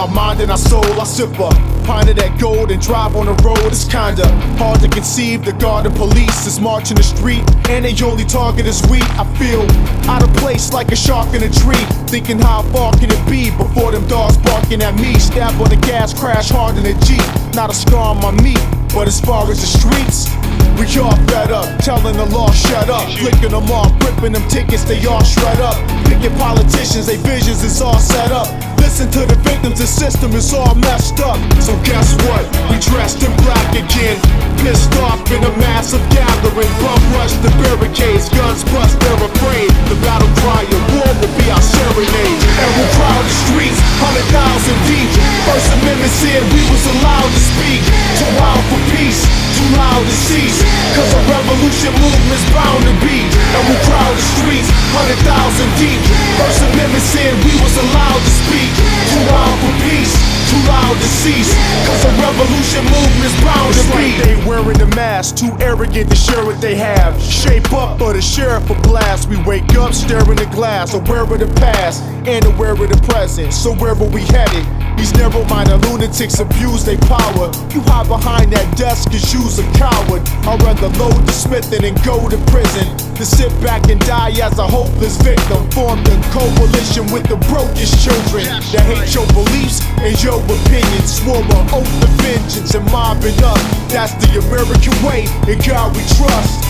our mind and our soul. I sip a pint of that gold and drive on the road. It's kinda hard to conceive the guard and police is marching the street, and they only target is weak. I feel out of place like a shark in a tree, thinking how far can it be before them dogs barking at me. Stab on the gas, crash hard in a Jeep. Not a scar on my meat, but as far as the streets, we all fed up, telling the law shut up, flicking them off, ripping them tickets, they all shred up. Picking politicians, they visions is all set up. Listen to the victims, the system is all messed up. So guess what? We dressed in black again, pissed off in a massive gathering. Bum rush the barricades, guns bust, they're afraid. The battle cry of war will be our serenade. And we'll crowd the streets, 100,000 deep. First Amendment said we was allowed to speak. Too loud for peace, too loud to cease, cause a revolution movement's bound to be. And we'll crowd the streets, 100,000 deep. First Amendment said we was allowed to speak. Too loud for peace, too loud to cease, cause a revolution movement's bound to be. They wearing the mask, too arrogant to share what they have. Shape up or the sheriff will blast. We wake up staring the glass, aware of the past and aware of the present. So where were we headed? These narrow-minded lunatics abuse their power. You hide behind that desk cause you's a coward. I'd rather load the Smith and go to prison than sit back and die as a hopeless victim. Formed a coalition with the brokest children that hate your beliefs and your opinions. Swore an oath of vengeance and mobbing up. That's the American way, in God we trust.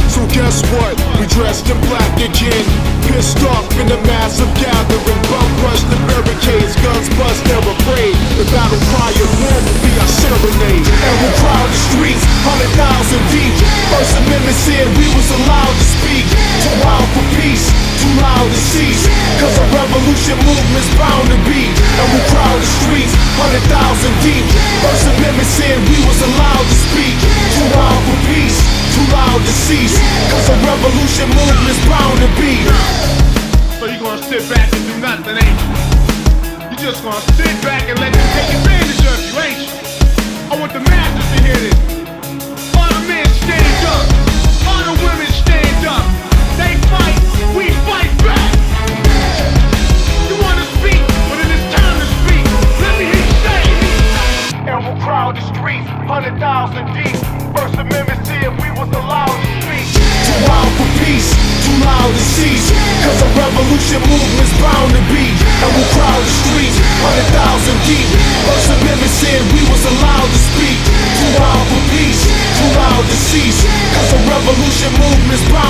So guess what? We dressed in black again, pissed off in a massive gathering. Bum rush the barricades, guns bust, they're afraid. The battle cry of war will be our serenade. And we'll crowd the streets, 100,000 deep. First Amendment said we was allowed to speak. Too loud for peace, too loud to cease, cause a revolution movement's bound to be. And we'll crowd the streets, 100,000 deep. First Amendment said we was allowed to speak. Too loud for peace, too loud to cease, cause a revolution movement's bound to be. So you gonna sit back and do nothing, ain't you? You just gonna sit back and let them take advantage of you, ain't you? I want the masses to hear this. All the men stand up, all the women stand up. They fight, we fight back. You wanna speak, but it is time to speak. Let me hear you say it. And we'll crowd the streets, 100,000 deep. First Amendment said we was allowed to speak. Too loud for peace, too loud to cease, cause a revolution movement's bound to be. And we'll crowd the streets, 100,000 deep. First Amendment said we was allowed to speak. Too loud for peace, too loud to cease, cause a revolution movement's bound